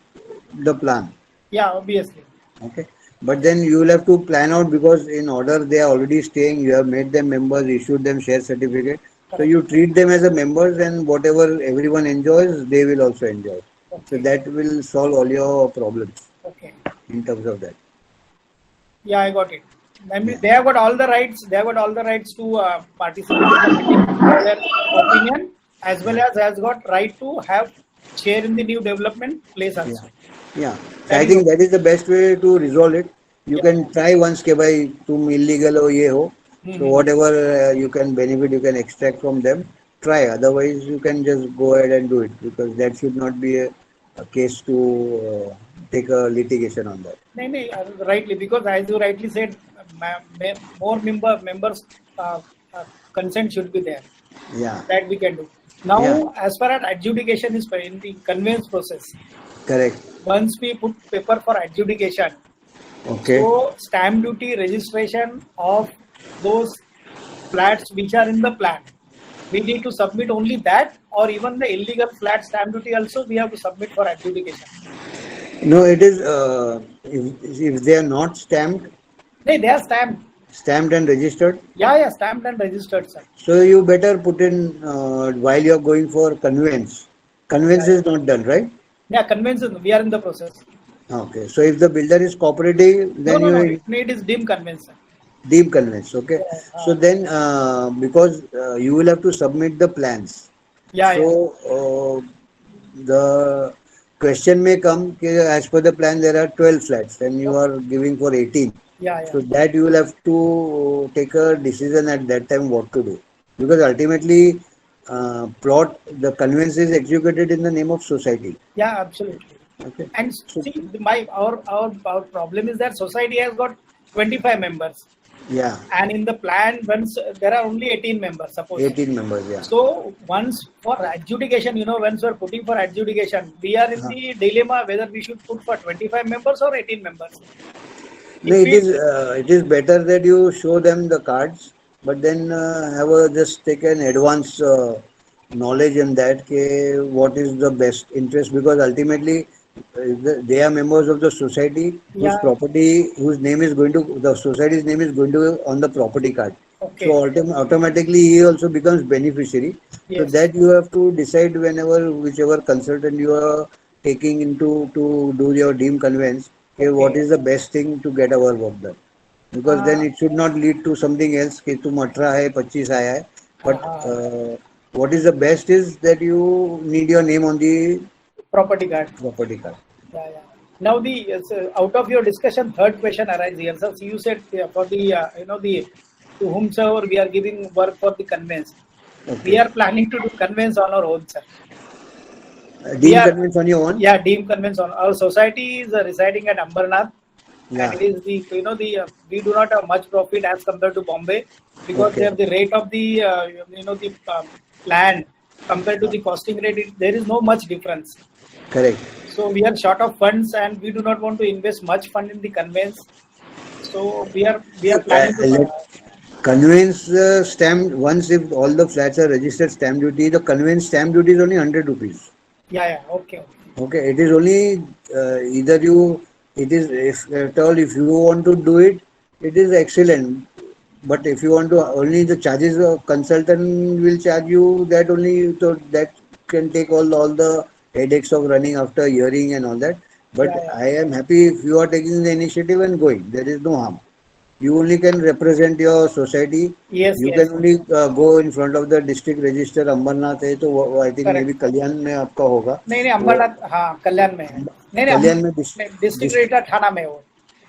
the plan. Yeah, obviously. Okay. But then you will have to plan out because in order they are already staying, you have made them members, issued them share certificate. So Correct. you treat them as a members and whatever everyone enjoys, they will also enjoy. So Okay. that will solve all your problems Okay. in terms of that. Yeah, I got it. I mean, Yeah. they have got all the rights. They have got all the rights to participate in the meeting, give their opinion, as well as has got right to have share in the new development place Yeah. also. Yeah. So That I is think okay. that is the best way to resolve it. You Yeah. can try once ke bhai tum illegal ho ye ho. So whatever you can benefit you can extract from them. Try. Otherwise you can just go ahead and do it because that should not be a case to take a litigation on that. No, no, rightly, because as you rightly said, more members consent should be there. Yeah. That we can do. Now, Yeah. as far as adjudication is in the conveyance process, Correct. once we put paper for adjudication, Okay. so stamp duty registration of those flats which are in the plan, we need to submit only that, or even the illegal flat stamp duty also we have to submit for adjudication. No, it is if they are not stamped, No, they are stamped and registered. Yeah, stamped and registered, sir. So you better put in while you are going for conveyance. Conveyance Yeah. is not done, right? Yeah, convention, we are in the process. Okay. So if the builder is cooperative, No, then no, no, you it is deemed convention. deem conveyance. Okay. Yeah, So then because you will have to submit the plans. yeah. So the question may come as per the plan there are 12 flats and you are giving for 18. Yeah. So that you will have to take a decision at that time what to do because ultimately plot the conveyance is executed in the name of society. Yeah, absolutely. Okay. And So, see, our problem is that society has got 25 members, yeah, and in the plan, once there are only 18 members, suppose. 18 members. Yeah. So once for adjudication, once we're putting for adjudication, we are in the dilemma whether we should put for 25 members or 18 members. No, it is better that you show them the cards, but then just take an advance knowledge in that what is the best interest because ultimately they are members of the society whose Yeah. property whose name is going to the society's name is going to on the property card. Okay. So automatically he also becomes beneficiary. So Yes. that you have to decide whenever whichever consultant you are taking into to do your deem conveyance. Okay, what is the best thing to get our work done? Because then it should not lead to something else कि तुम 18 है 25 आया है but what is the best is that you need your name on the Property card. Yeah. Now out of your discussion, third question arises here. So you said for the the to whomsoever we are giving work for the conveyance, we are planning to do conveyance on our own, sir. Deem conveyance on your own? Yeah, deem conveyance on our society is residing at Ambernath. Yeah. And it is the we do not have much profit as compared to Bombay because there the rate of the the land compared to the costing rate there is no much difference. Correct. So we are short of funds and we do not want to invest much fund in the conveyance. So we are planning to conveyance stamp once if all the flats are registered stamp duty the conveyance stamp duty is only 100 rupees. Yeah. Okay. Okay, it is only either it is if you want to do it, it is excellent. But if you want to only the charges of consultant will charge you that only so that can take all the headaches of running after hearing and all that. But I am happy if you are taking the initiative and going. There is no harm. You only can represent your society. Yes. You can only go in front of the district register Ambernath है तो I think maybe कल्याण में आपका होगा. नहीं अम्बरनाथ हाँ कल्याण में है. कल्याण में डिस्ट्रिक्ट रेजिस्टर थाना में हो.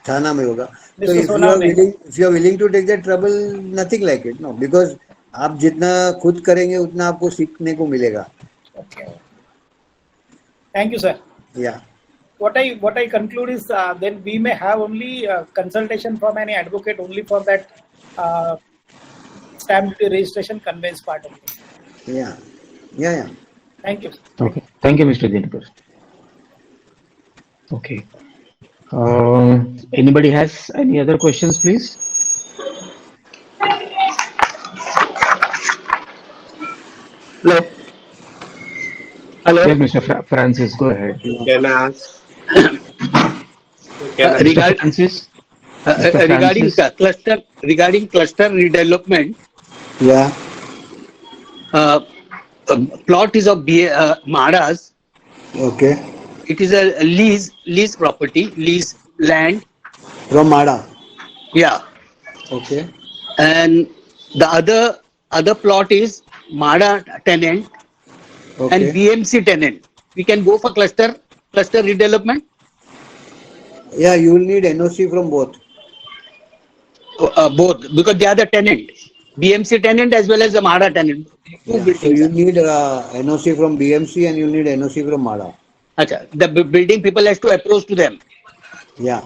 थाना में होगा. So if you are willing to take that trouble, nothing like it, no, because आप जितना खुद करेंगे उतना आपको सीखने को मिलेगा. Okay. Thank you, sir. Yeah. What I conclude is then we may have only consultation from any advocate only for that stamp duty registration conveyance part only. Yeah. Yeah. Yeah. Thank you. Okay. Thank you, Mr. Dinapur. Okay. Anybody has any other questions, please? Hello. Hello. Yes, Mr. Francis, go ahead. Can I ask? Mr. Francis. Mr. Regarding Francis. cluster redevelopment, Yeah. plot is of Maharashtra. Okay. It is a lease property, lease land. From Mada. Yeah, Okay. and the other plot is Mada tenant and Okay. BMC tenant. We can go for cluster redevelopment. Yeah, you will need NOC from both. Both, because they are the tenant, BMC tenant as well as the Mada tenant. Yeah. So you need NOC from BMC and you need NOC from Mada. Achha, the building people has to approach to them Yeah.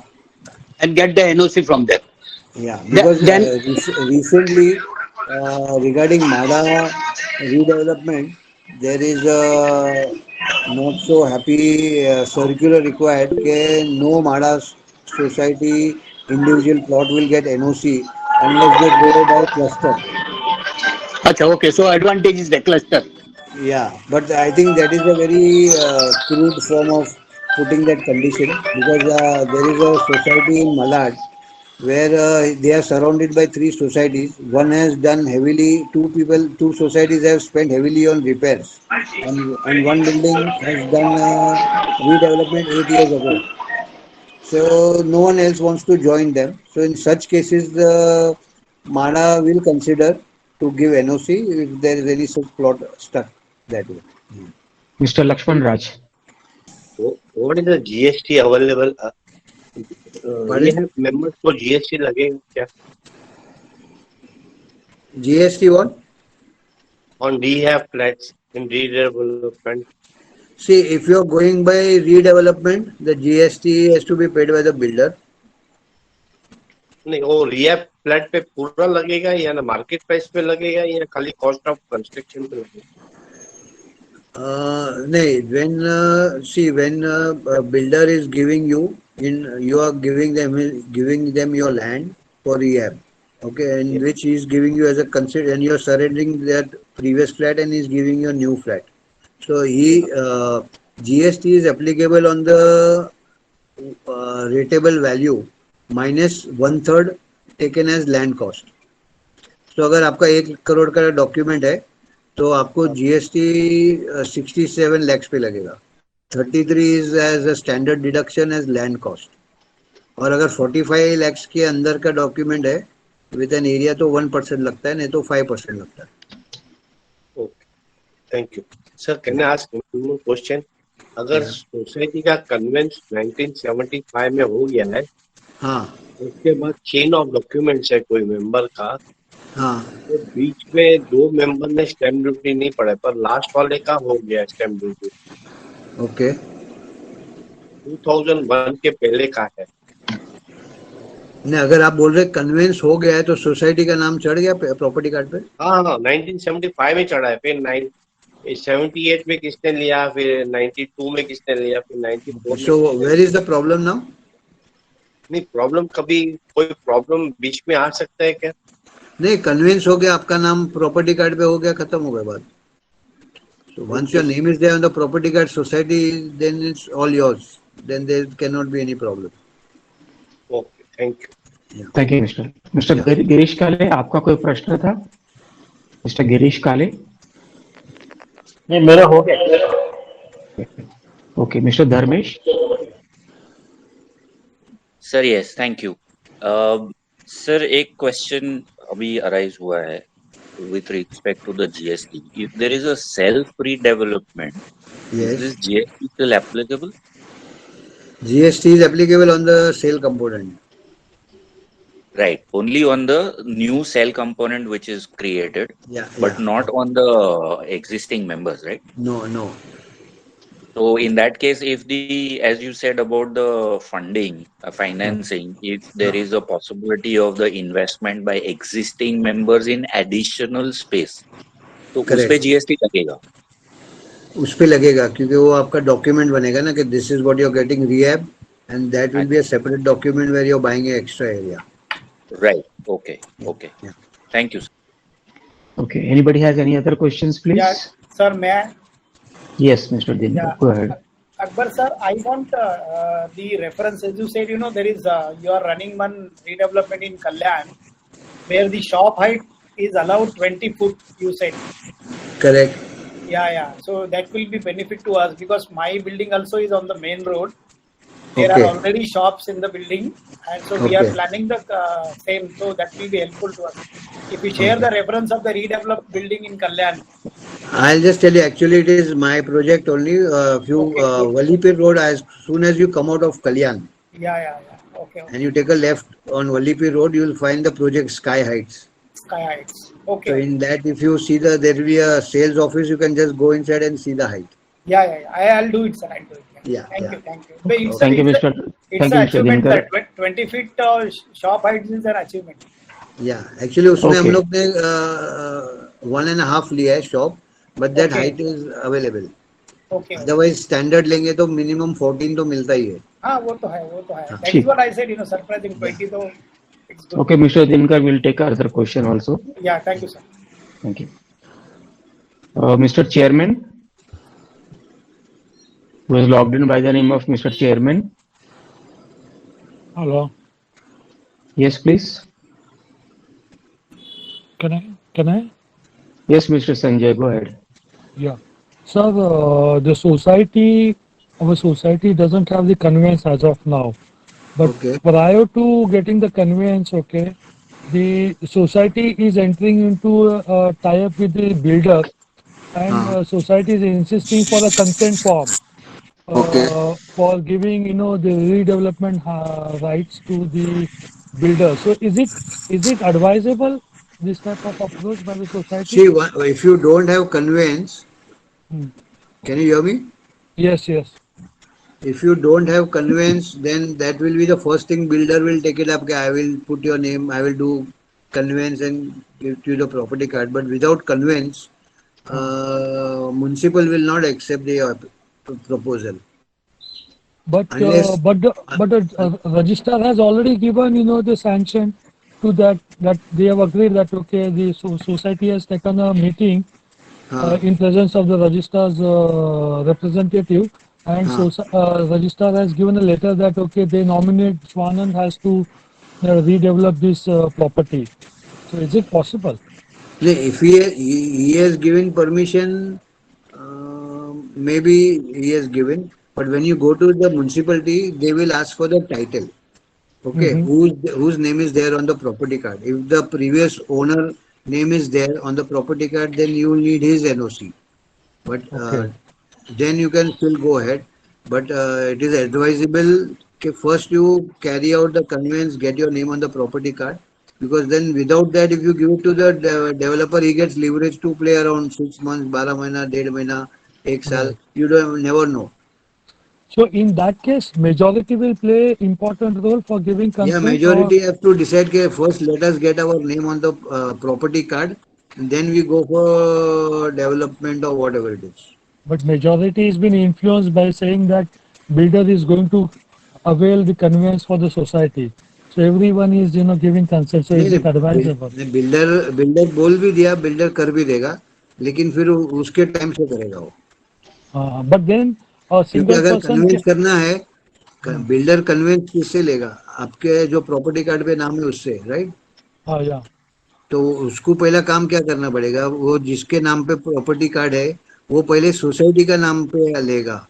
and get the NOC from them. Yeah. Because Then recently regarding Mada redevelopment, there is a not so happy circular required that no Mada society individual plot will get NOC unless they go by cluster. achha, okay, so advantage is the cluster. Yeah, but I think that is a very crude form of putting that condition because there is a society in Malad where they are surrounded by three societies. One has done heavily, two societies have spent heavily on repairs, and one building has done redevelopment 8 years ago. So no one else wants to join them. So in such cases, the MADA will consider to give NOC if there is any such plot stuck that way. Mr. Lakshman Raj. What is the GST available? We have members for GST लगेगा क्या? GST what? On rehab flats in redevelopment. See, if you are going by redevelopment, the GST has to be paid by the builder. नहीं, वो rehab flat पे पूरा लगेगा या ना market price पे लगेगा या खाली cost of construction पे लगेगा? When a builder is giving you you are giving them your land for rehab, okay, and which he is giving you as a consider, and you are surrendering that previous flat and he is giving you a new flat. So GST is applicable on the rateable value minus 1/3 taken as land cost. So अगर आपका 1 करोड़ का document है तो आपको GST 67 lakhs पे लगेगा. 33 is as a standard deduction as land cost. और अगर 45 lakhs के अंदर का डॉक्यूमेंट है with an area तो 1% लगता है, नहीं तो 5% लगता है. Okay, thank you. Sir, can I ask one more question? अगर सोसाइटी का कन्वेंस 1975 में हो गया है, हाँ, उसके बाद चेन ऑफ डॉक्यूमेंट्स है कोई मेंबर का, हाँ, तो बीच में 2 मेंबर ने स्टैम्प ड्यूटी नहीं पड़ा पर लास्ट वाले का हो गया स्टैम्प ड्यूटी. ओके. 2001 के पहले का है. नहीं, अगर आप बोल रहे कन्वेंस हो गया है तो सोसाइटी का नाम चढ़ गया प्रॉपर्टी कार्ड पे? हाँ, 1975 में चढ़ा है, फिर 78 में किसने लिया, फिर 92 में किसने लिया, फिर 94 में. So where is the problem now? नहीं, प्रॉब्लम कभी कोई प्रॉब्लम बीच में आ सकता है क्या? नहीं, कन्वेंस हो गया, आपका नाम प्रॉपर्टी कार्ड पे हो गया, खत्म हो गया बात. So once your name is there on the property card society, then it's all yours. Then there cannot be any problem. Okay, thank you. Thank you, Mr. Girish काले, आपका कोई प्रश्न था? Mr. गिरीश काले? नहीं, मेरा हो गया. Okay, Mr. Dharmesh? Sir yes, thank you. Sir एक क्वेश्चन अभी अराइज हुआ है with respect to the GST. If there is a self-redevelopment, Yes. is this GST still applicable? GST is applicable on the sale component. Right, only on the new cell component which is created, Yeah. but not on the existing members, right? No. So in that case, if the, as you said about the funding, financing, if there is a possibility of the investment by existing members in additional space, तो उस पे correct, GST लगेगा. उस पे लगेगा क्योंकि वो आपका डॉक्यूमेंट बनेगा ना कि this is what you are getting rehab and that will be a separate document where you are buying extra area. Right. Okay. Okay. Thank you, sir. Okay. Anybody has any other questions, please? Yeah, sir, may I? Yes, Mr. Dinkar, go ahead. Akbar sir, I want the reference. As you said, there is you are running one redevelopment in Kalyan where the shop height is allowed 20 foot. You said. Correct. Yeah. So that will be benefit to us because my building also is on the main road. There are already shops in the building, and so we are planning the same. So that will be helpful to us. If we share the reference of the redeveloped building in Kalyan. I'll just tell you, actually, it is my project only. Wallipir Road, as soon as you come out of Kalyan. Yeah. Okay. And you take a left on Wallipir Road, you will find the project Sky Heights. Sky Heights. Okay. So in that, if you see there will be a sales office, you can just go inside and see the height. Yeah. I'll do it, sir. I'll do it. Yeah. Thank you. Thank you, Mr. It's an achievement. 20 feet shop height is an achievement. Yeah. Actually, उसमें हम लोग ने 1.5 लिया है shop, but that height is available. Okay. Otherwise, standard लेंगे तो minimum 14 तो मिलता ही है. हाँ, वो तो है. That is what I said. Surprising 20 तो. Okay, Mr. Dinkar will take another question also. Yeah. Thank you, sir. Thank you. Mr. Chairman, who is logged in by the name of Mr. Chairman. Hello. Yes, please. Can I? Yes, Mr. Sanjay, go ahead. Yeah. Sir, our society doesn't have the conveyance as of now. But prior to getting the conveyance, the society is entering into a tie-up with the builder, and society is insisting for a consent form for giving, the redevelopment rights to the builder. So is it advisable, this type of approach by the society? See, if you don't have conveyance, can you hear me? Yes. If you don't have conveyance, then that will be the first thing builder will take it up. Okay, I will put your name, I will do conveyance and give you the property card. But without conveyance, municipal will not accept the proposal. But the registrar has already given, the sanction to that they have agreed that the society has taken a meeting in presence of the registrar's representative, and registrar has given a letter that they nominate Swanand has to redevelop this property. So is it possible? If he has given permission, maybe he has given. But when you go to the municipality, they will ask for the title. Whose name is there on the property card? If the previous owner name is there on the property card, then you will need his NOC. But then you can still go ahead. But it is advisable that first you carry out the conveyance, get your name on the property card. Because then without that, if you give it to the developer, he gets leverage to play around 6 months, 12 months, 1.5 months, 1 saal. You never know. So in that case, majority will play important role for giving consent. Yeah, majority have to decide. Okay, first let us get our name on the property card, and then we go for development or whatever it is. But majority has been influenced by saying that builder is going to avail the conveyance for the society. So everyone is giving consent. So is it advisable? Builder बोल भी दिया, builder कर भी देगा, लेकिन फिर उसके time से करेगा वो. But then क्योंकि अगर कन्वेंस करना है, बिल्डर कन्वेंस किससे लेगा? आपके जो प्रॉपर्टी कार्ड पे नाम है उससे, राइट? तो उसको पहला काम क्या करना पड़ेगा? वो जिसके नाम पे प्रॉपर्टी कार्ड है, वो पहले सोसाइटी का नाम पे लेगा.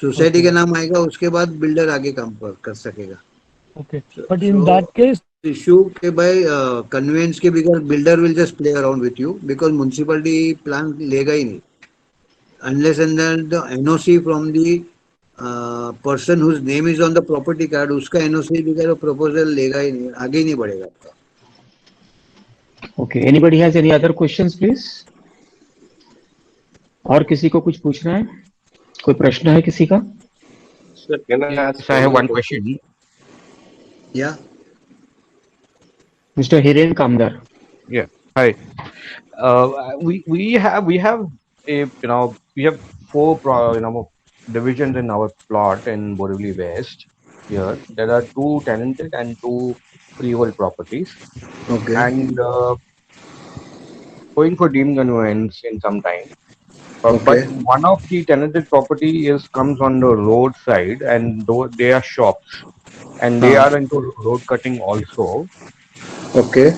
सोसाइटी का नाम आएगा, उसके बाद बिल्डर आगे काम कर सकेगा. Okay, but in that case, issue के भाई कन्वेंस के बगैर builder will just play around with you because municipality plan लेगा ही नहीं. Unless and then the NOC from the person whose name is on the property card, उसका NOC बगैर proposal लेगा ही नहीं, आगे ही नहीं बढ़ेगा आपका. Okay, anybody has any other questions, please? और किसी को कुछ पूछना है? कोई प्रश्न है किसी का? Sir, can I ask Yes, I one have more one question? question. Yeah. Mr. Hiren Kamdar. Yeah. Hi. We have a we have four divisions in our plot in Borivali West. Here there are two tenanted and two freehold properties, Okay. and going for deemed conveyance in some time. But Okay. one of the tenanted property is comes on the road side, and though they are shops, and they Huh. are into road cutting also. Okay.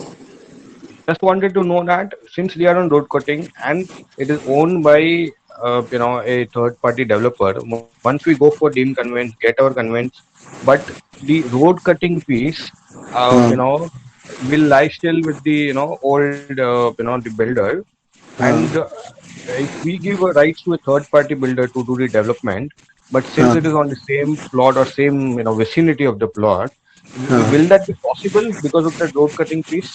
Just wanted to know that since they are on road cutting and it is owned by a third party developer, once we go for deemed conveyance, get our conveyance, but the road cutting piece, Huh. will lie still with the old the builder, and Huh. if we give a rights to a third party builder to do the development, but since Huh. it is on the same plot or same vicinity of the plot, Huh. will that be possible because of that road cutting piece?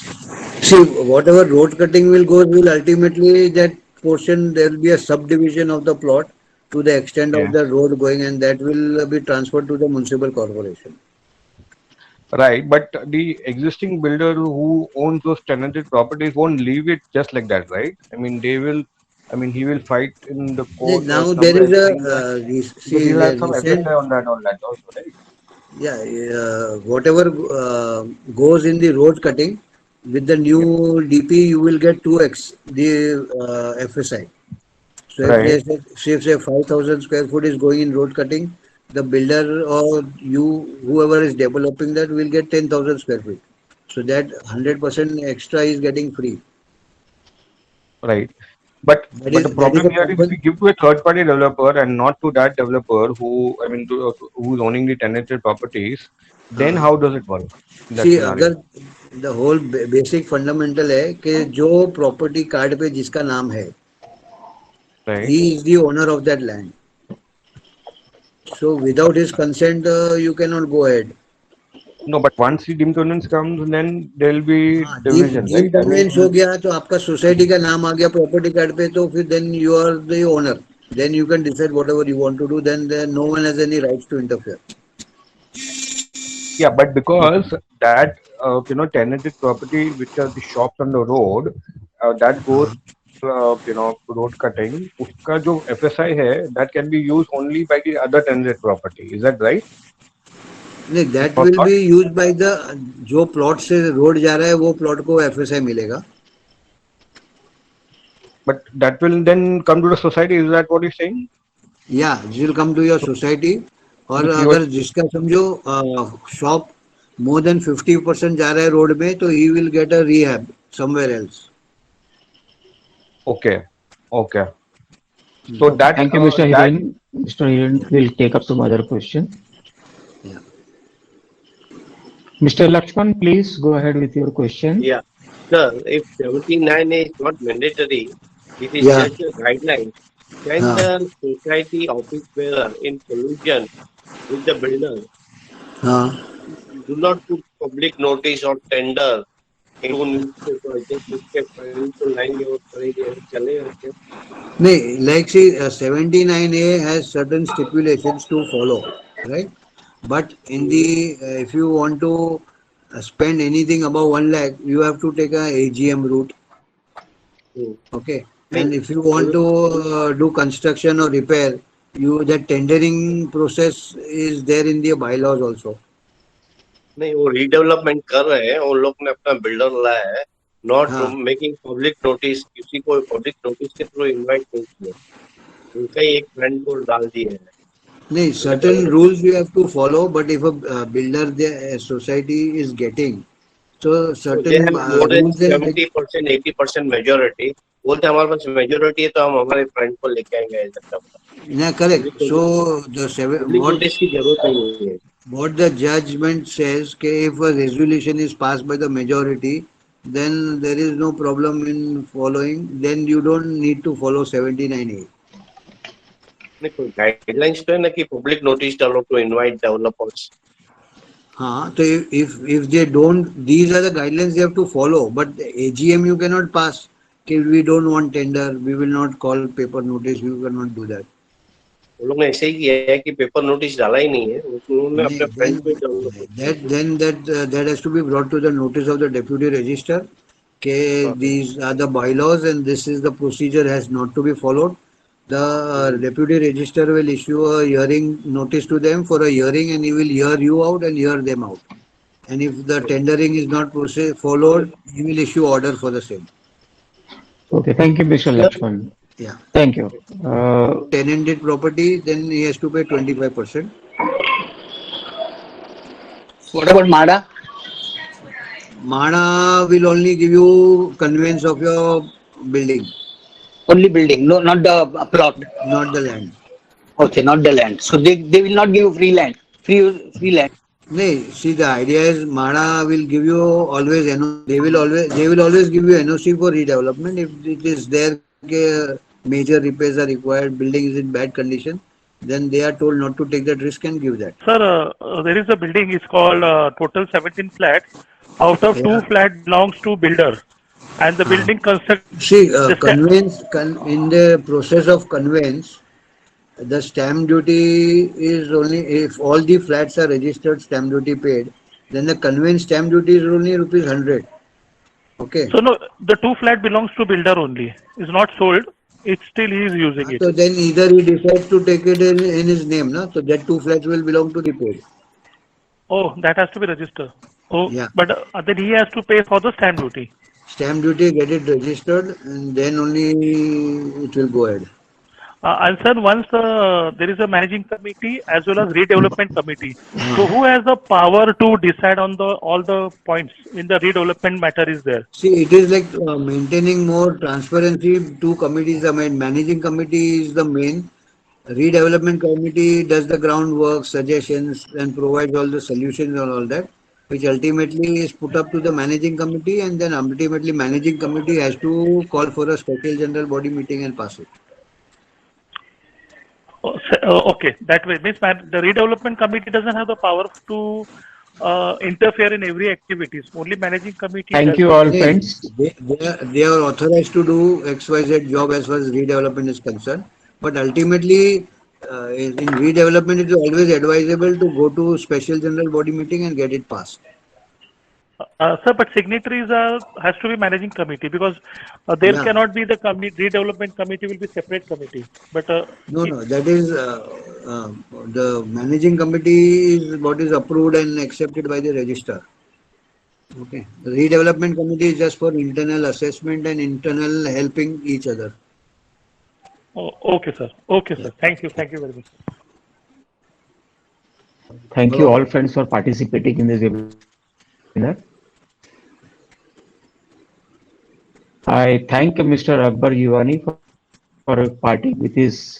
See, whatever road cutting will go, will ultimately that portion there will be a subdivision of the plot to the extent of Yeah. the road going, and that will be transferred to the municipal corporation. Right, but the existing builder who owns those tenanted properties won't leave it just like that, right? I mean, he will fight in the court or Now there somewhere is a saying that because see he'll the have some recent FSI on that, all that also, right? yeah whatever goes in the road cutting with the Yep. new DP you will get 2x the FSI. So if Right, they say 5,000 square foot is going in road cutting, the builder or you whoever is developing that will get 10,000 square feet. So that 100% extra is getting free. right. But the That is problem a here is if we common. give to a third party developer and not to that developer who's owning the tenanted properties, then हाँ how does it work in that see scenario? अगर the whole basic fundamental है कि जो property card पे जिसका नाम है Right? He is the owner of that land so without his consent you can not go ahead No, but once the deemed conveyance comes, then there will be हाँ deep division, deep right? I mean, conveyance हो गया तो आपका society का नाम आ गया property card पे तो फिर then you are the owner then you can decide whatever you want to do then no one has any rights to interfere yeah, but because that tenanted property, which are the shops on the road, that goes road cutting. उसका जो FSI है, that can be used only by the other tenanted property. Is that right? नहीं that Or will not? B use by the जो plot से road जा रहा है वो प्लॉट को एफएसआई मिलेगा But that will then come to the society. Is that what you're saying? या will come to your society और If you are अगर जिसका समझो शॉप मोर देन 50% जा रहा है रोड में तो he will get a rehab somewhere else okay, okay. So Okay, that thank you, Mr. that Hiren. Mr. Hiren will take up some other question. Mr. Lakshman, please go ahead with your question. Yeah. Sir, if 79 is not mandatory, it is या just a guideline. Can हाँ the society office bearer in collusion with the builder हाँ do not put public notice or tender into newspaper, just लिख के file को लाएंगे और करेंगे चलेगा क्या? नहीं like see 79A has certain stipulations to follow right but in the if you want to spend anything above 1 lakh you have to take a AGM route. Okay, नहीं and if you want to do construction or repair, you the tendering process is there in the bylaws also. नहीं वो redevelopment कर रहे हैं उन लोग ने अपना बिल्डर लाया है नॉट हाँ मेकिंग पब्लिक नोटिस किसी को पब्लिक नोटिस के थ्रू इनवाइट नहीं किया उनका ही एक फ्रेंड को डाल दिए हैं नहीं certain rules you have to follow, but if a builder the society is getting so तो दे certain have more than rules and 70% 80% majority बोलते हैं हमारे पास मेजोरिटी है तो हम हमारे फ्रेंड को लेके आएंगे ऐसा yeah correct. So the public notice की जरूरत नहीं है what the judgment says कि if a resolution is passed by the majority then there is no problem in following then you don't need to follow 79A. नहीं कोई guidelines तो है ना कि पब्लिक नोटिस डालो टू इनवाइट डेवलपर्स हाँ तो if they don't these are the guidelines they have to follow but the AGM you cannot pass कि we don't want tender we will not call paper notice we cannot do that. वो लोग ने ऐसे ही किया है कि paper notice डाला ही नहीं है, उन्होंने अपने फ्रेंड पे that has to be brought to the notice of the deputy registrar. Okay, these are the bylaws and this is the procedure has not to be followed. The deputy registrar will issue a hearing notice to them for a hearing, and he will hear you out and hear them out. And if the tendering is not followed, he will issue order for the same. Okay, thank you, Mr. Lakshman. Yeah. Thank you. Tenanted property, then he has to pay 25%. What about MADA? MADA will only give you conveyance of your building. Only building, no, not the plot. Not the land. Okay, not the land. So they will not give you free land. Free land. No, see, the idea is MADA will give you always they will always give you NOC for redevelopment if it is there. Major repairs are required, building is in bad condition, then they are told not to take that risk and give that. Sir, there is a building, it's called total 17 flats. Out of 2 flats belongs to builder. And the building construct. See, conveyance, in the process of conveyance, the stamp duty is only, if all the flats are registered, stamp duty paid, then the conveyance stamp duty is only rupees 100. Okay. So no, the 2 flat belongs to builder only. It's not sold. It still he is using it. So then either he decides to take it in his name, no? So that 2 flats will belong to the paid. Oh, that has to be registered. Oh, yeah. But then he has to pay for the stamp duty. Stamp duty, get it registered, and then only it will go ahead. And sir, once there is a managing committee as well as redevelopment committee. So who has the power to decide on all the points in the redevelopment matter is there? See, it is like maintaining more transparency. 2 committees are made. Managing committee is the main. Redevelopment committee does the groundwork, suggestions, and provides all the solutions and all that, which ultimately is put up to the managing committee, and then ultimately managing committee has to call for a special general body meeting and pass it. Okay, that way means the redevelopment committee doesn't have the power to interfere in every activities. Only managing committee. Thank you all, friends. They are authorized to do XYZ job as far as redevelopment is concerned. But ultimately, in redevelopment, it is always advisable to go to special general body meeting and get it passed. Sir, but signatories has to be managing committee because there cannot be the redevelopment committee will be separate committee. But no, that is the managing committee is what is approved and accepted by the registrar. Okay, the redevelopment committee is just for internal assessment and internal helping each other. Oh, okay, sir. Okay, sir. Thank you. Thank you very much. Thank you all, friends, for participating in this webinar. I thank Mr. Akbar Jiwani for parting with his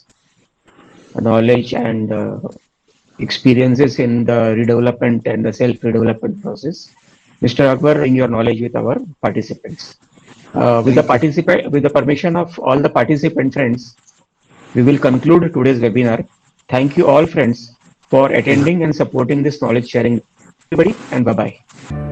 knowledge and experiences in the redevelopment and the self-redevelopment process. Mr. Akbar, bring your knowledge with our participants. With the permission of all the participant friends, we will conclude today's webinar. Thank you all, friends, for attending and supporting this knowledge sharing. Everybody, and bye-bye.